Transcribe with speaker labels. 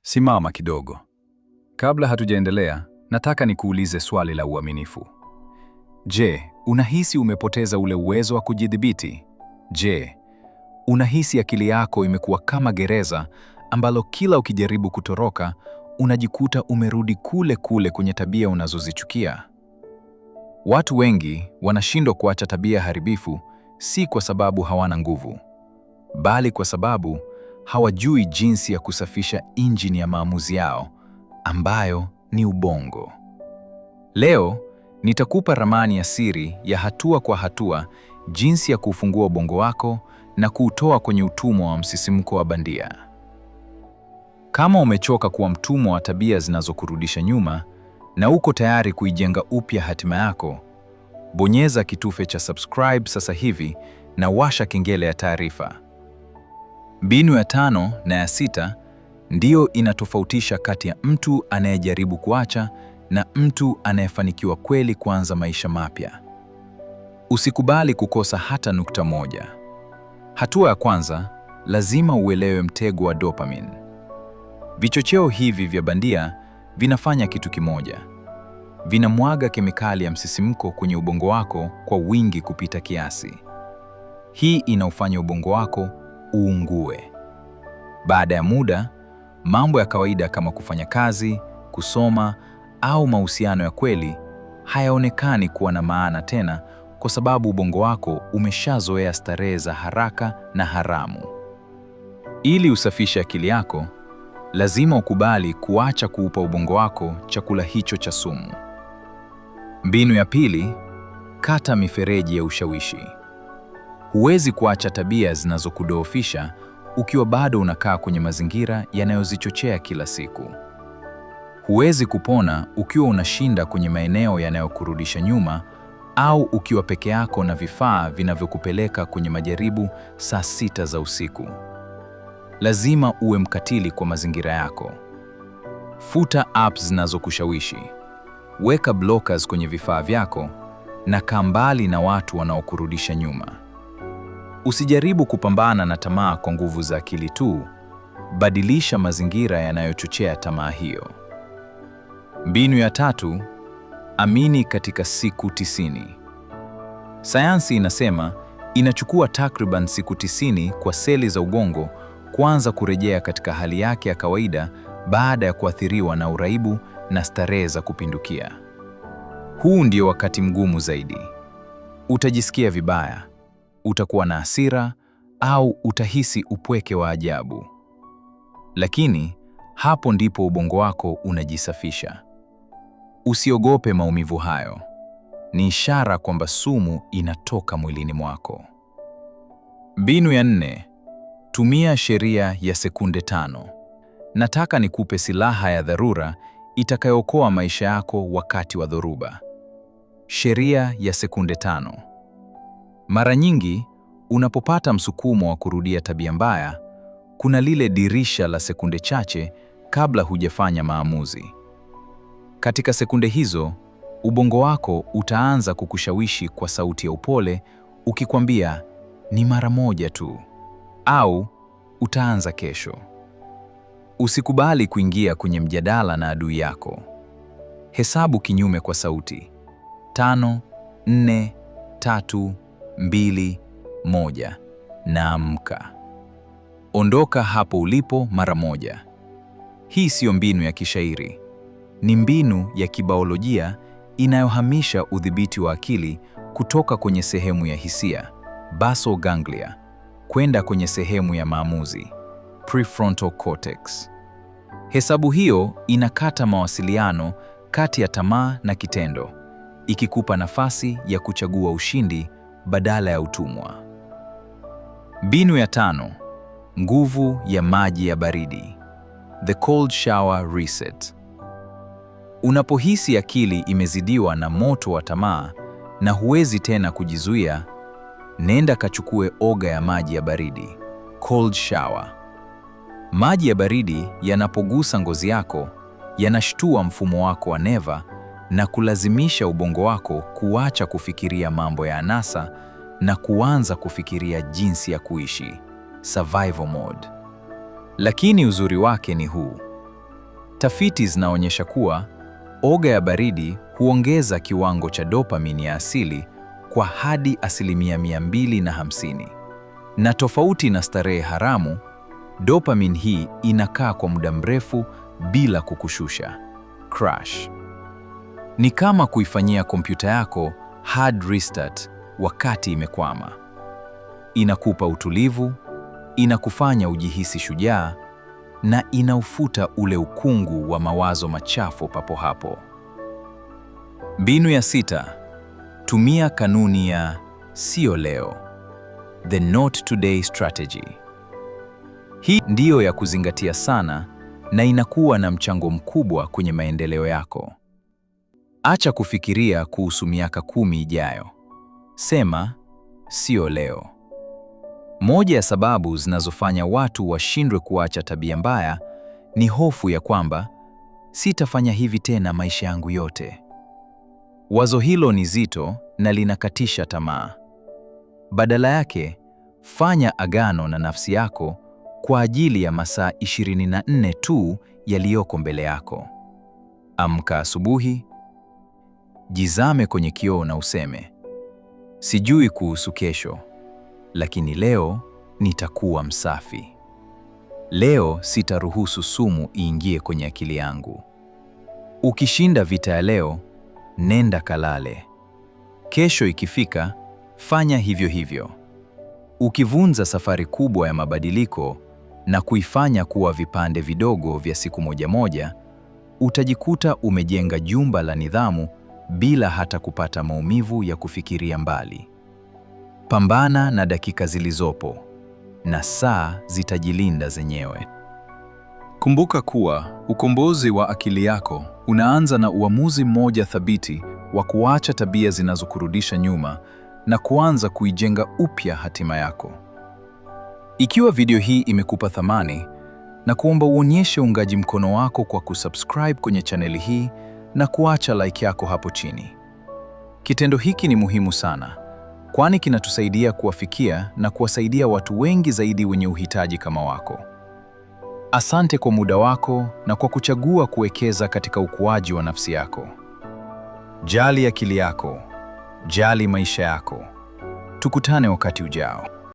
Speaker 1: Simama kidogo. Kabla hatujaendelea, nataka nikuulize swali la uaminifu. Je, unahisi umepoteza ule uwezo wa kujidhibiti? Je, unahisi akili yako imekuwa kama gereza ambalo kila ukijaribu kutoroka, unajikuta umerudi kule kule kwenye tabia unazozichukia? Watu wengi wanashindwa kuacha tabia haribifu si kwa sababu hawana nguvu, bali kwa sababu hawajui jinsi ya kusafisha injini ya maamuzi yao, ambayo ni ubongo. Leo nitakupa ramani ya siri ya hatua kwa hatua jinsi ya kufungua ubongo wako na kuutoa kwenye utumwa wa msisimko wa bandia. Kama umechoka kuwa mtumwa wa tabia zinazokurudisha nyuma na uko tayari kuijenga upya hatima yako, bonyeza kitufe cha subscribe sasa hivi na washa kengele ya taarifa. Mbinu ya 5 na ya 6 ndiyo inatofautisha kati ya mtu anayejaribu kuacha na mtu anayefanikiwa kweli kuanza maisha mapya. Usikubali kukosa hata nukta moja. Hatua ya kwanza, lazima uelewe mtego wa dopamine. Vichocheo hivi vya bandia vinafanya kitu kimoja. Vinamwaga kemikali ya msisimko kwenye ubongo wako kwa wingi kupita kiasi. Hii inaufanya ubongo wako uungue. Baada ya muda, mambo ya kawaida kama kufanya kazi, kusoma au mahusiano ya kweli hayaonekani kuwa na maana tena, kwa sababu ubongo wako umeshazoea starehe za haraka na haramu. Ili usafishe akili yako, lazima ukubali kuacha kuupa ubongo wako chakula hicho cha sumu. Mbinu ya pili, kata mifereji ya ushawishi. Huwezi kuacha tabia zinazokudhoofisha ukiwa bado unakaa kwenye mazingira yanayozichochea kila siku. Huwezi kupona ukiwa unashinda kwenye maeneo yanayokurudisha nyuma au ukiwa peke yako na vifaa vinavyokupeleka kwenye majaribu saa 6 za usiku. Lazima uwe mkatili kwa mazingira yako. Futa apps zinazokushawishi. Weka blockers kwenye vifaa vyako na kaa mbali na watu wanaokurudisha nyuma. Usijaribu kupambana na tamaa kwa nguvu za akili tu, badilisha mazingira yanayochochea tamaa hiyo. Mbinu ya 3, amini katika siku 90. Sayansi inasema inachukua takriban siku 90 kwa seli za ubongo kuanza kurejea katika hali yake ya kawaida baada ya kuathiriwa na uraibu na starehe za kupindukia. Huu ndio wakati mgumu zaidi. Utajisikia vibaya, utakuwa na hasira au utahisi upweke wa ajabu. Lakini hapo ndipo ubongo wako unajisafisha. Usiogope maumivu hayo. Ni ishara kwamba sumu inatoka mwilini mwako. Mbinu ya 4, tumia sheria ya sekunde 5. Nataka nikupe silaha ya dharura itakayookoa maisha yako wakati wa dhoruba. Sheria ya sekunde 5. Mara nyingi, unapopata msukumo wa kurudia tabia mbaya, kuna lile dirisha la sekunde chache kabla hujafanya maamuzi. Katika sekunde hizo, ubongo wako utaanza kukushawishi kwa sauti ya upole, ukikwambia, ni mara moja tu, au utaanza kesho. Usikubali kuingia kwenye mjadala na adui yako. Hesabu kinyume kwa sauti. 5, 4, 3, 2, 1, na amka. Ondoka hapo ulipo mara moja. Hii siyo mbinu ya kishairi. Ni mbinu ya kibaolojia inayohamisha udhibiti wa akili kutoka kwenye sehemu ya hisia, basal ganglia, kwenda kwenye sehemu ya maamuzi, prefrontal cortex. Hesabu hiyo inakata mawasiliano kati ya tamaa na kitendo, ikikupa nafasi ya kuchagua ushindi badala ya utumwa. Mbinu ya 5, nguvu ya maji ya baridi, the cold shower reset. Unapohisi akili imezidiwa na moto wa tamaa na huwezi tena kujizuia, nenda kachukue oga ya maji ya baridi, cold shower. Maji ya baridi yanapogusa ngozi yako, yanashtua mfumo wako wa neva na kulazimisha ubongo wako kuacha kufikiria mambo ya anasa na kuanza kufikiria jinsi ya kuishi, survival mode. Lakini uzuri wake ni huu: Tafiti zinaonyesha kuwa oga ya baridi huongeza kiwango cha dopamine ya asili kwa hadi 250%. Na tofauti na starehe haramu, dopamine hii inakaa kwa muda mrefu bila kukushusha. Crash. Ni kama kuifanyia kompyuta yako hard restart wakati imekwama. Inakupa utulivu, inakufanya ujihisi shujaa, na inaufuta ule ukungu wa mawazo machafu papo hapo. Mbinu ya 6. Tumia kanuni ya sio leo. The not today strategy. Hii ndiyo ya kuzingatia sana na inakuwa na mchango mkubwa kwenye maendeleo yako. Acha kufikiria kuhusu miaka 10 ijayo. Sema sio leo. Moja ya sababu zinazofanya watu washindwe kuacha tabia mbaya ni hofu ya kwamba sitafanya hivi tena maisha yangu yote. Wazo hilo ni zito na linakatisha tamaa. Badala yake, fanya agano na nafsi yako kwa ajili ya masaa 24 tu yaliyoko mbele yako. Amka asubuhi, jizame kwenye kioo na useme, sijui kuhusu kesho, lakini leo nitakuwa msafi. Leo sitaruhusu sumu iingie kwenye akili yangu. Ukishinda vita ya leo, nenda kalale. Kesho ikifika, fanya hivyo hivyo. Ukivunja safari kubwa ya mabadiliko na kuifanya kuwa vipande vidogo vya siku moja moja, utajikuta umejenga jumba la nidhamu bila hata kupata maumivu ya kufikiria mbali. Pambana na dakika zilizopo, na saa zitajilinda zenyewe. Kumbuka kuwa ukombozi wa akili yako unaanza na uamuzi mmoja thabiti wa kuacha tabia zinazokurudisha nyuma na kuanza kuijenga upya hatima yako. Ikiwa video hii imekupa thamani, na kuomba uonyeshe uungaji mkono wako kwa kusubscribe kwenye chaneli hii na kuacha like yako hapo chini. Kitendo hiki ni muhimu sana, kwani kinatusaidia kuwafikia na kuwasaidia watu wengi zaidi wenye uhitaji kama wako. Asante kwa muda wako na kwa kuchagua kuwekeza katika ukuaji wa nafsi yako. Jali akili yako, jali maisha yako. Tukutane wakati ujao.